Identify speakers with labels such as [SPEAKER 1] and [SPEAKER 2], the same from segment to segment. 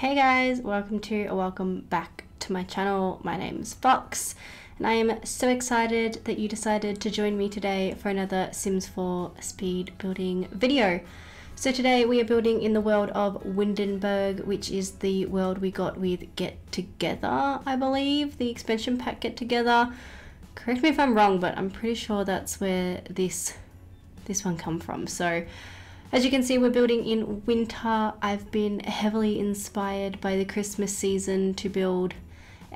[SPEAKER 1] Hey guys, welcome back to my channel. My name's Fox and I am so excited that you decided to join me today for another Sims 4 speed building video. So today we are building in the world of Wonderland, which is the world we got with Get Together, I believe, the expansion pack Get Together. Correct me if I'm wrong, but I'm pretty sure that's where this one come from. So as you can see, we're building in winter. I've been heavily inspired by the Christmas season to build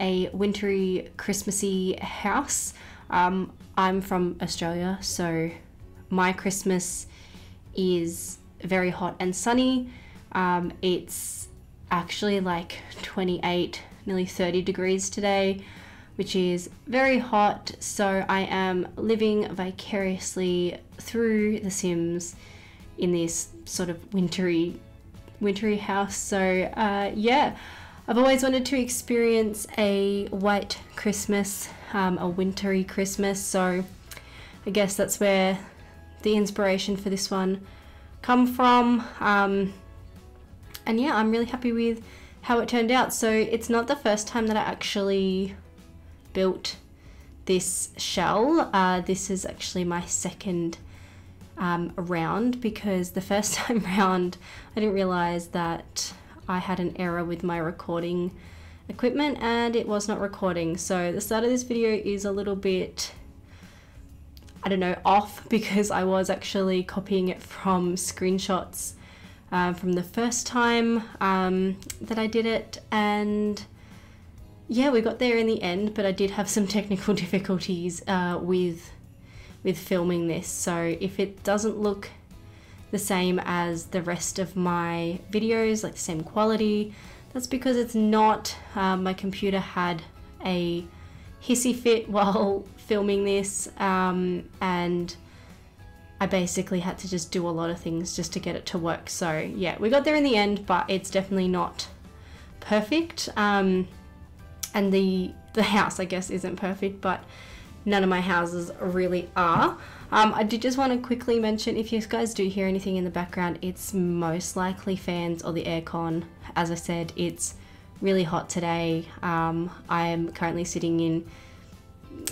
[SPEAKER 1] a wintry, Christmassy house. I'm from Australia, so my Christmas is very hot and sunny. It's actually like 28, nearly 30 degrees today, which is very hot. So I am living vicariously through The Sims in this sort of wintry house. So yeah, I've always wanted to experience a white Christmas, a wintry Christmas. So I guess that's where the inspiration for this one come from. And yeah, I'm really happy with how it turned out. So it's not the first time that I actually built this shell. This is actually my second round, because the first time round I didn't realize that I had an error with my recording equipment and it was not recording. So the start of this video is a little bit, I don't know, off, because I was actually copying it from screenshots from the first time that I did it, and yeah, we got there in the end, but I did have some technical difficulties with filming this. So if it doesn't look the same as the rest of my videos, like the same quality, that's because it's not. My computer had a hissy fit while filming this, and I basically had to just do a lot of things just to get it to work. So yeah, we got there in the end, but it's definitely not perfect. And the house, I guess, isn't perfect, but none of my houses really are. I did just want to quickly mention, if you guys do hear anything in the background, it's most likely fans or the aircon. As I said, it's really hot today. I am currently sitting in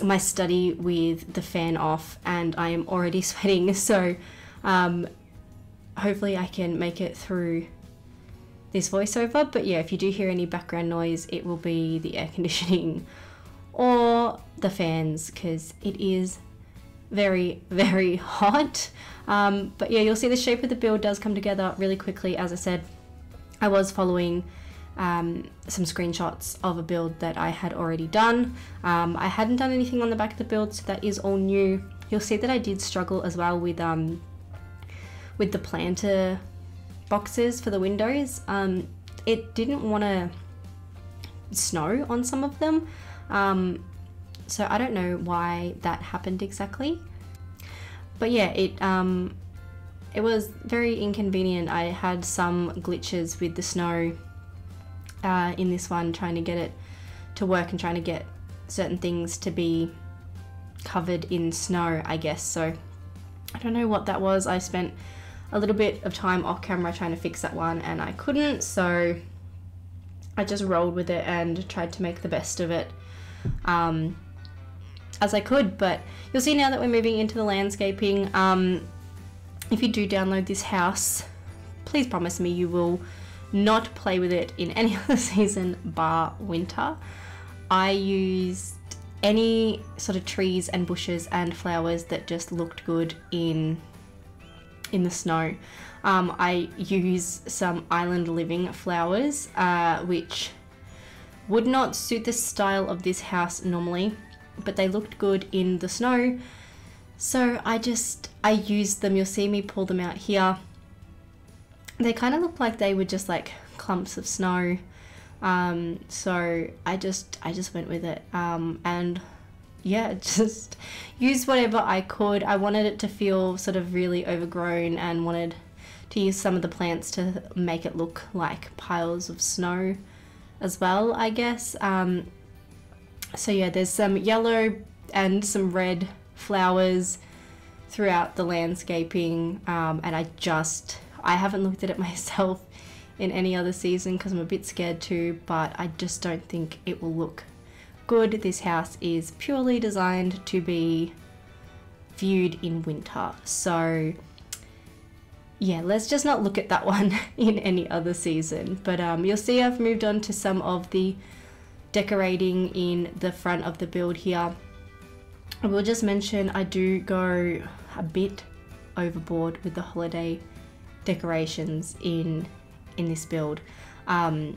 [SPEAKER 1] my study with the fan off and I am already sweating, so hopefully I can make it through this voiceover. But yeah, if you do hear any background noise, it will be the air conditioning or the fans, because it is very, very hot. But yeah, you'll see the shape of the build does come together really quickly. As I said, I was following some screenshots of a build that I had already done. I hadn't done anything on the back of the build, so that is all new. You'll see that I did struggle as well with the planter boxes for the windows. It didn't want to snow on some of them. So I don't know why that happened exactly, but yeah, it was very inconvenient. I had some glitches with the snow in this one, trying to get it to work and trying to get certain things to be covered in snow, I guess. So I don't know what that was. I spent a little bit of time off camera trying to fix that one and I couldn't, so I just rolled with it and tried to make the best of it as I could. But you'll see now that we're moving into the landscaping. If you do download this house, please promise me you will not play with it in any other season bar winter. I used any sort of trees and bushes and flowers that just looked good in the snow. I use some island living flowers, which would not suit the style of this house normally, but they looked good in the snow, so I used them. You'll see me pull them out here. They kind of look like they were just like clumps of snow, so I just went with it, and yeah, just used whatever I could. I wanted it to feel sort of really overgrown and wanted to use some of the plants to make it look like piles of snow as well, I guess. So yeah, there's some yellow and some red flowers throughout the landscaping, and I haven't looked at it myself in any other season because I'm a bit scared to, but I just don't think it will look good. This house is purely designed to be viewed in winter, so yeah, let's just not look at that one in any other season. But you'll see I've moved on to some of the decorating in the front of the build here. I will just mention I do go a bit overboard with the holiday decorations in this build. I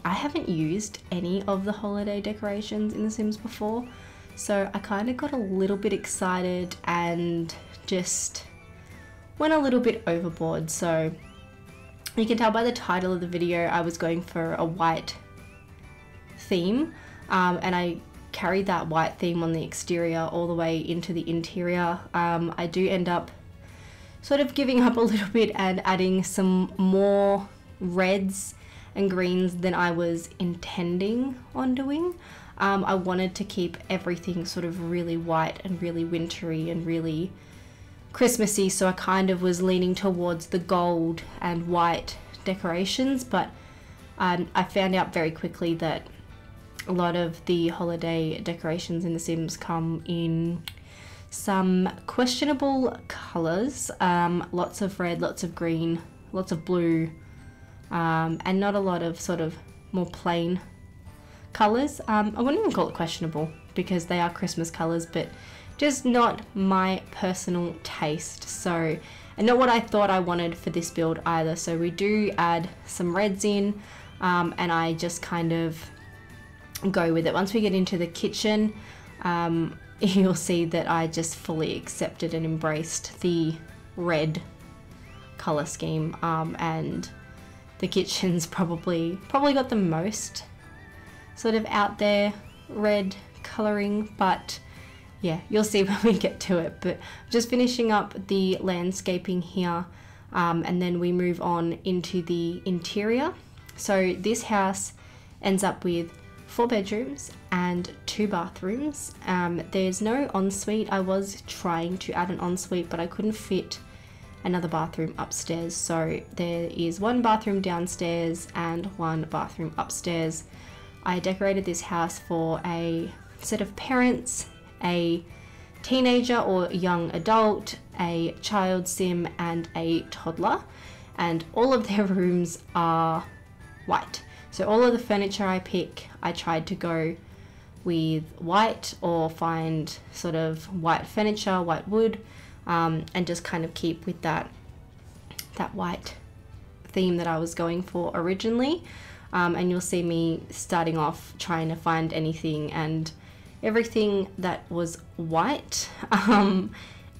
[SPEAKER 1] haven't used any of the holiday decorations in The Sims before, so I kind of got a little bit excited and just went a little bit overboard. So you can tell by the title of the video I was going for a white theme, and I carried that white theme on the exterior all the way into the interior. I do end up sort of giving up a little bit and adding some more reds and greens than I was intending on doing. I wanted to keep everything sort of really white and really wintry and really Christmassy, so I kind of was leaning towards the gold and white decorations, but I found out very quickly that a lot of the holiday decorations in The Sims come in some questionable colours. Lots of red, lots of green, lots of blue, and not a lot of sort of more plain colours. I wouldn't even call it questionable because they are Christmas colours, but just not my personal taste. So, and not what I thought I wanted for this build either. So we do add some reds in, and I just kind of go with it. Once we get into the kitchen, you'll see that I just fully accepted and embraced the red color scheme, and the kitchen's probably got the most sort of out there red coloring, but yeah, you'll see when we get to it. But just finishing up the landscaping here, and then we move on into the interior. So this house ends up with 4 bedrooms and 2 bathrooms. There's no ensuite. I was trying to add an ensuite, but I couldn't fit another bathroom upstairs. So there is 1 bathroom downstairs and 1 bathroom upstairs. I decorated this house for a set of parents, a teenager or young adult, a child sim, and a toddler, and all of their rooms are white. So all of the furniture I pick, I tried to go with white or find sort of white furniture, white wood, and just kind of keep with that white theme that I was going for originally. And you'll see me starting off trying to find anything and everything that was white. And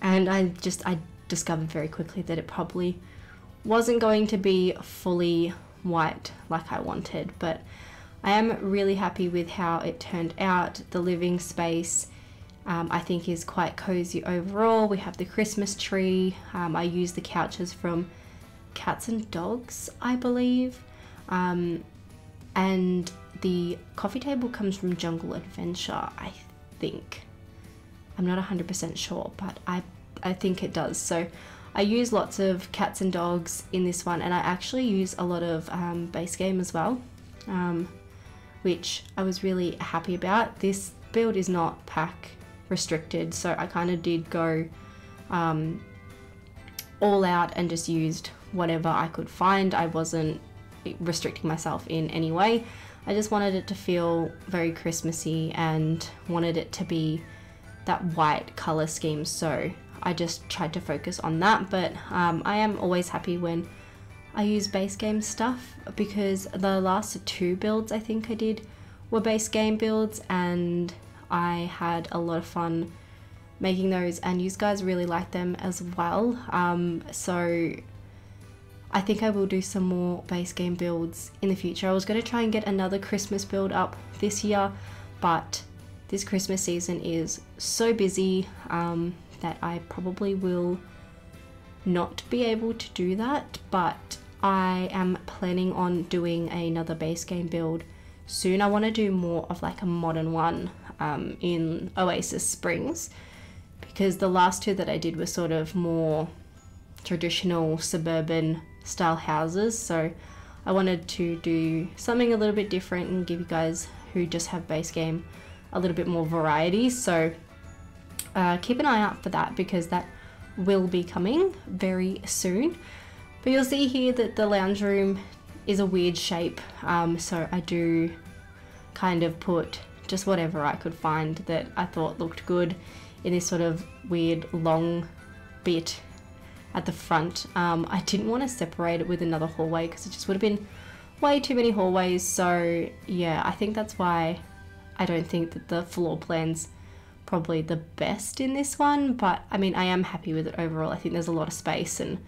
[SPEAKER 1] I discovered very quickly that it probably wasn't going to be fully white like I wanted, but I am really happy with how it turned out. The living space I think is quite cozy overall. We have the Christmas tree. I use the couches from Cats and Dogs, I believe, and the coffee table comes from Jungle Adventure, I think. I'm not 100% sure, but I think it does. So I use lots of cats and dogs in this one, and I actually use a lot of base game as well, which I was really happy about. This build is not pack restricted, so I kind of did go all out and just used whatever I could find. I wasn't restricting myself in any way. I just wanted it to feel very Christmassy and wanted it to be that white color scheme, so I just tried to focus on that. But I am always happy when I use base game stuff, because the last 2 builds I think I did were base game builds, and I had a lot of fun making those, and you guys really like them as well. So I think I will do some more base game builds in the future. I was going to try and get another Christmas build up this year, but this Christmas season is so busy that I probably will not be able to do that, but I am planning on doing another base game build soon. I want to do more of like a modern one in Oasis Springs, because the last 2 that I did were sort of more traditional suburban style houses, so I wanted to do something a little bit different and give you guys who just have base game a little bit more variety. So keep an eye out for that, because that will be coming very soon. But you'll see here that the lounge room is a weird shape, so I do kind of put just whatever I could find that I thought looked good in this sort of weird long bit at the front. I didn't want to separate it with another hallway because it just would have been way too many hallways. So yeah, I think that's why I don't think that the floor plan's probably the best in this one, but I mean, I am happy with it overall. I think there's a lot of space, and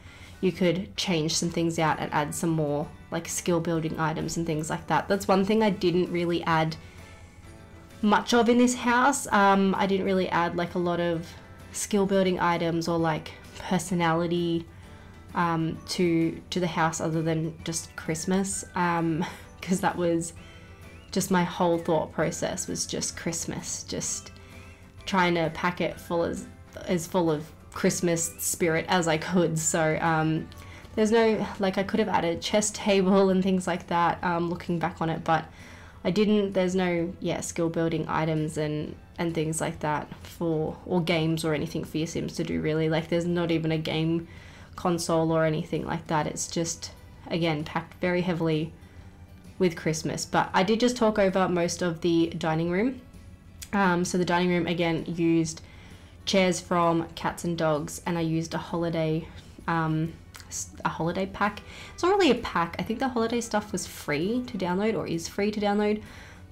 [SPEAKER 1] you could change some things out and add some more like skill building items and things like that. That's one thing I didn't really add much of in this house. I didn't really add like a lot of skill building items or like personality to the house other than just Christmas, because that was just my whole thought process, was just Christmas, just trying to pack it as full of Christmas spirit as I could. So there's no, like, I could have added a chess table and things like that, looking back on it, but I didn't. There's no skill building items and things like that or games or anything for your Sims to do, really. Like, there's not even a game console or anything like that. It's just, again, packed very heavily with Christmas. But I did just talk over most of the dining room. So the dining room, again, used chairs from Cats and Dogs, and I used a holiday pack. It's not really a pack. I think the holiday stuff was free to download, or is free to download,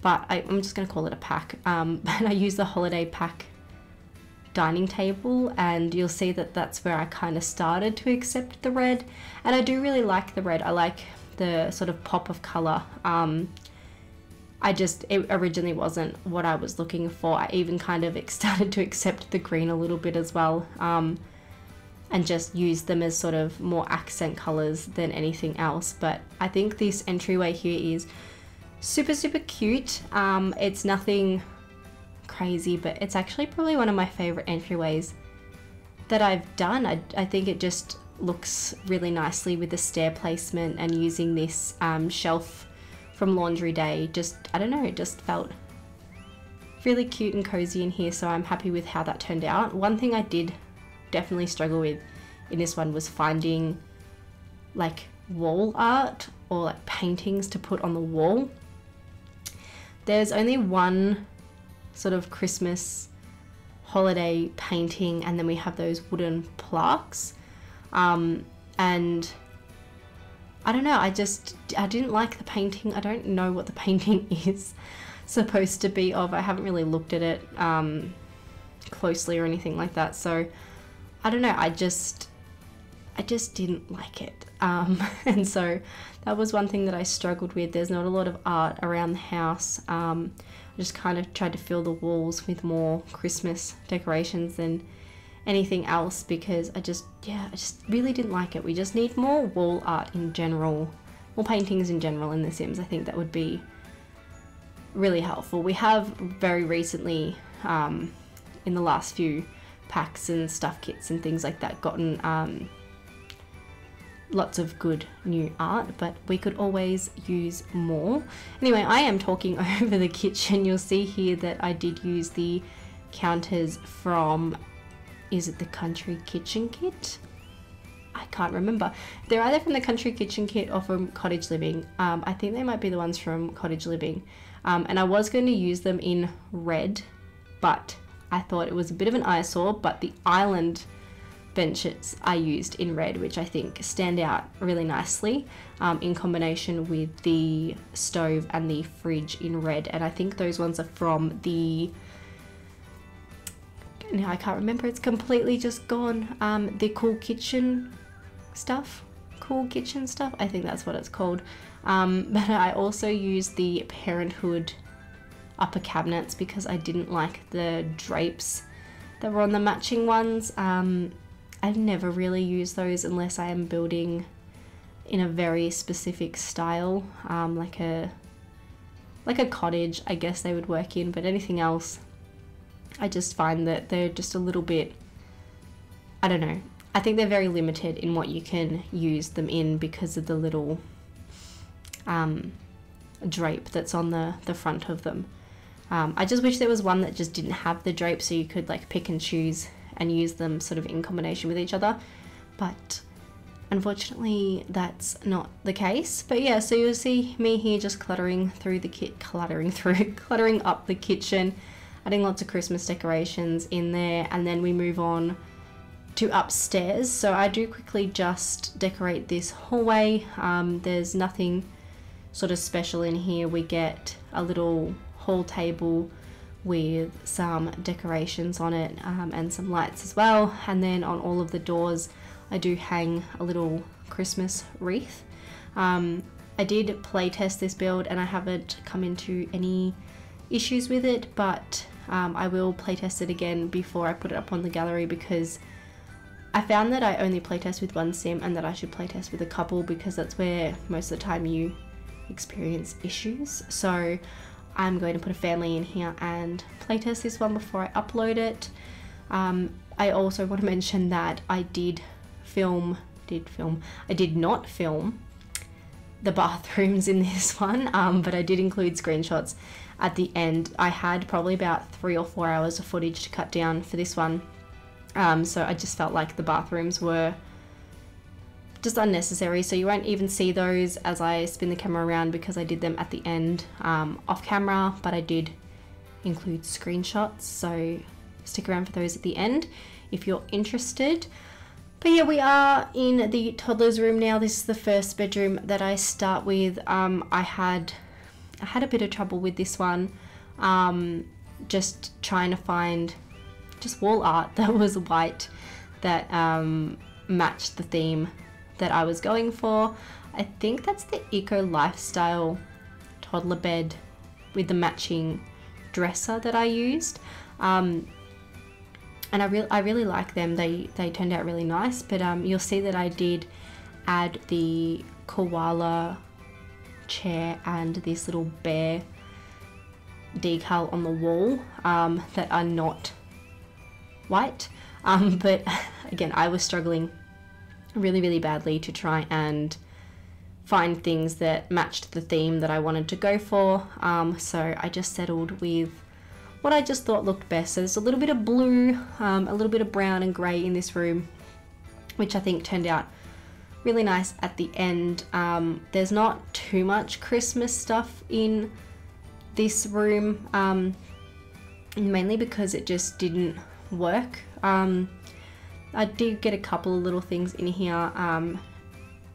[SPEAKER 1] but I'm just going to call it a pack. And I used the holiday pack dining table, and you'll see that that's where I kind of started to accept the red, and I do really like the red. I like the sort of pop of color. It originally wasn't what I was looking for. I even kind of started to accept the green a little bit as well, and just use them as sort of more accent colors than anything else. But I think this entryway here is super, super cute. It's nothing crazy, but it's actually probably one of my favorite entryways that I've done. I think it just looks really nicely with the stair placement, and using this shelf from Laundry Day. Just, I don't know, it just felt really cute and cozy in here, so I'm happy with how that turned out. One thing I did definitely struggle with in this one was finding like wall art or like paintings to put on the wall. There's only one sort of Christmas holiday painting, and then we have those wooden plaques, and I don't know, I didn't like the painting. I don't know what the painting is supposed to be of. I haven't really looked at it closely or anything like that, so I don't know, I just didn't like it, and so that was one thing that I struggled with. There's not a lot of art around the house. I just kind of tried to fill the walls with more Christmas decorations than anything else, because I just really didn't like it. We just need more wall art in general, more paintings in general in The Sims. I think that would be really helpful. We have very recently, in the last few packs and stuff kits and things like that, gotten lots of good new art, but we could always use more. Anyway, I am talking over the kitchen. You'll see here that I did use the counters from, is it the Country Kitchen Kit? I can't remember. They're either from the Country Kitchen Kit or from Cottage Living. I think they might be the ones from Cottage Living. And I was going to use them in red, but I thought it was a bit of an eyesore. But the island benches I used in red, which I think stand out really nicely in combination with the stove and the fridge in red. And I think those ones are from the, now I can't remember, it's completely just gone, the Cool Kitchen stuff, I think that's what it's called. But I also used the Parenthood upper cabinets because I didn't like the drapes that were on the matching ones. I never really use those unless I am building in a very specific style, like a cottage, I guess they would work in, but anything else, I just find that they're just a little bit, I don't know, I think they're very limited in what you can use them in because of the little drape that's on the front of them. I just wish there was one that just didn't have the drape, so you could like pick and choose and use them sort of in combination with each other, but unfortunately that's not the case. But yeah, so you'll see me here just cluttering up the kitchen, adding lots of Christmas decorations in there, and then we move on to upstairs. So I do quickly just decorate this hallway. There's nothing sort of special in here. We get a little hall table with some decorations on it, and some lights as well, and then on all of the doors I do hang a little Christmas wreath. I did play test this build and I haven't come into any issues with it, but I will play test it again before I put it up on the gallery, because I found that I only playtest with one sim and that I should playtest with a couple, because that's where most of the time you experience issues. So I'm going to put a family in here and playtest this one before I upload it. I also want to mention that I did not film the bathrooms in this one, but I did include screenshots at the end. I had probably about 3 or 4 hours of footage to cut down for this one, so I just felt like the bathrooms were just unnecessary, so you won't even see those as I spin the camera around, because I did them at the end off camera, but I did include screenshots, so stick around for those at the end if you're interested. But yeah, we are in the toddler's room now. This is the first bedroom that I start with. I had a bit of trouble with this one, just trying to find just wall art that was white that matched the theme that I was going for. I think that's the eco lifestyle toddler bed with the matching dresser that I used, and I really like them. They turned out really nice, but you'll see that I did add the koala chair and this little bear decal on the wall that are not white, but again, I was struggling really badly to try and find things that matched the theme that I wanted to go for, so I just settled with what I just thought looked best. So there's a little bit of blue, a little bit of brown and grey in this room, which I think turned out really nice at the end. There's not too much Christmas stuff in this room, mainly because it just didn't work. I did get a couple of little things in here,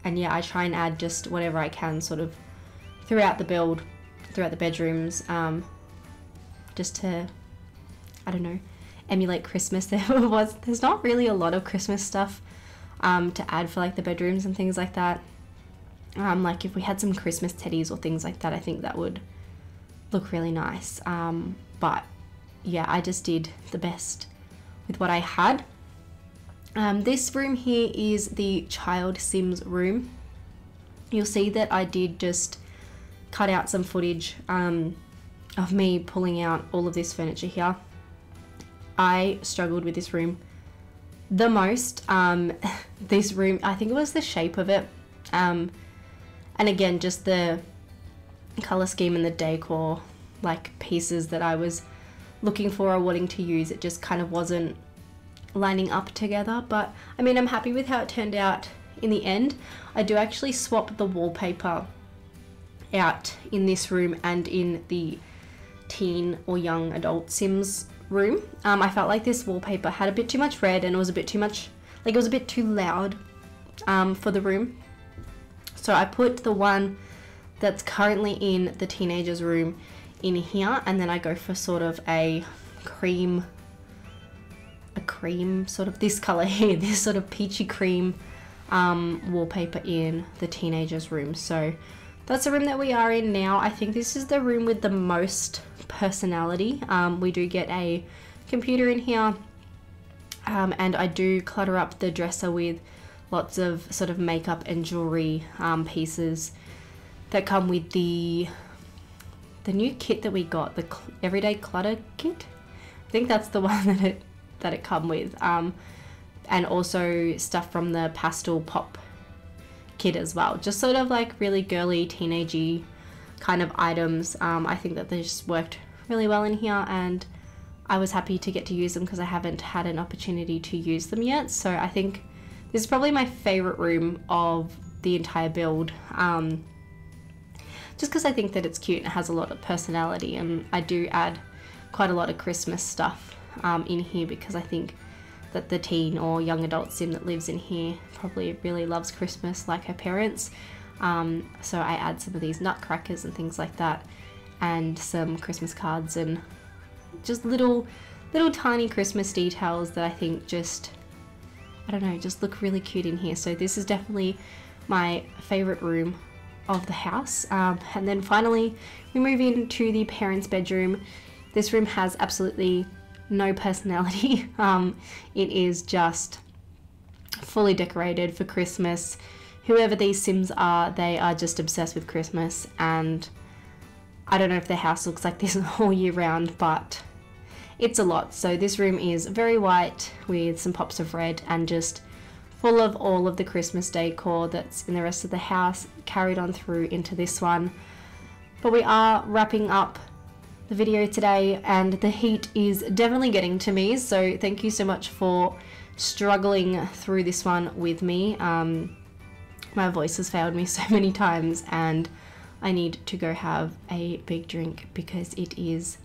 [SPEAKER 1] and yeah, I try and add just whatever I can sort of throughout the build, throughout the bedrooms, just to, I don't know, emulate Christmas. There's not really a lot of Christmas stuff to add for like the bedrooms and things like that. Like if we had some Christmas teddies or things like that, I think that would look really nice. But yeah, I just did the best with what I had. This room here is the child Sims room. You'll see that I did just cut out some footage of me pulling out all of this furniture here. I struggled with this room the most. This room, I think it was the shape of it, and again, just the color scheme and the decor, like pieces that I was looking for or wanting to use, it just kind of wasn't lining up together. But I mean, I'm happy with how it turned out in the end. I do actually swap the wallpaper out in this room and in the teen or young adult Sims room. I felt like this wallpaper had a bit too much red, and it was a bit too much, like it was a bit too loud for the room. So I put the one that's currently in the teenagers room in here, and then I go for sort of a cream sort of this color here, this sort of peachy cream wallpaper in the teenagers room. So that's the room that we are in now. I think this is the room with the most personality. We do get a computer in here, and I do clutter up the dresser with lots of sort of makeup and jewelry pieces that come with the new kit that we got, the everyday clutter kit. I think that's the one that it come with, and also stuff from the pastel pop kit as well. Just sort of like really girly, teenagey kind of items. I think that they just worked really well in here, and I was happy to get to use them because I haven't had an opportunity to use them yet. So I think this is probably my favorite room of the entire build, just because I think that it's cute and it has a lot of personality, and I do add quite a lot of Christmas stuff in here because I think that the teen or young adult sim that lives in here probably really loves Christmas like her parents. So I add some of these nutcrackers and things like that, and some Christmas cards and just little tiny Christmas details that I think just, I don't know, just look really cute in here. So this is definitely my favorite room of the house. And then finally we move into the parents' bedroom. This room has absolutely no personality. It is just fully decorated for Christmas. Whoever these Sims are, they are just obsessed with Christmas, and I don't know if their house looks like this all year round, but it's a lot. So this room is very white with some pops of red and just full of all of the Christmas decor that's in the rest of the house, carried on through into this one. But we are wrapping up the video today, and the heat is definitely getting to me, so thank you so much for struggling through this one with me. My voice has failed me so many times, and I need to go have a big drink because it is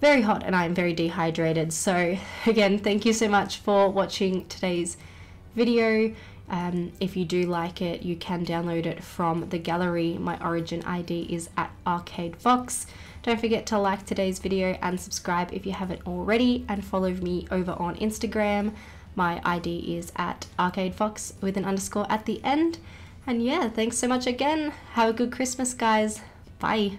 [SPEAKER 1] very hot and I'm very dehydrated. So again, thank you so much for watching today's video. If you do like it, you can download it from the gallery. My origin ID is at arcadefox. Don't forget to like today's video and subscribe if you haven't already, and follow me over on Instagram. My ID is at arcadefox with an underscore at the end. And yeah, thanks so much again. Have a good Christmas, guys. Bye.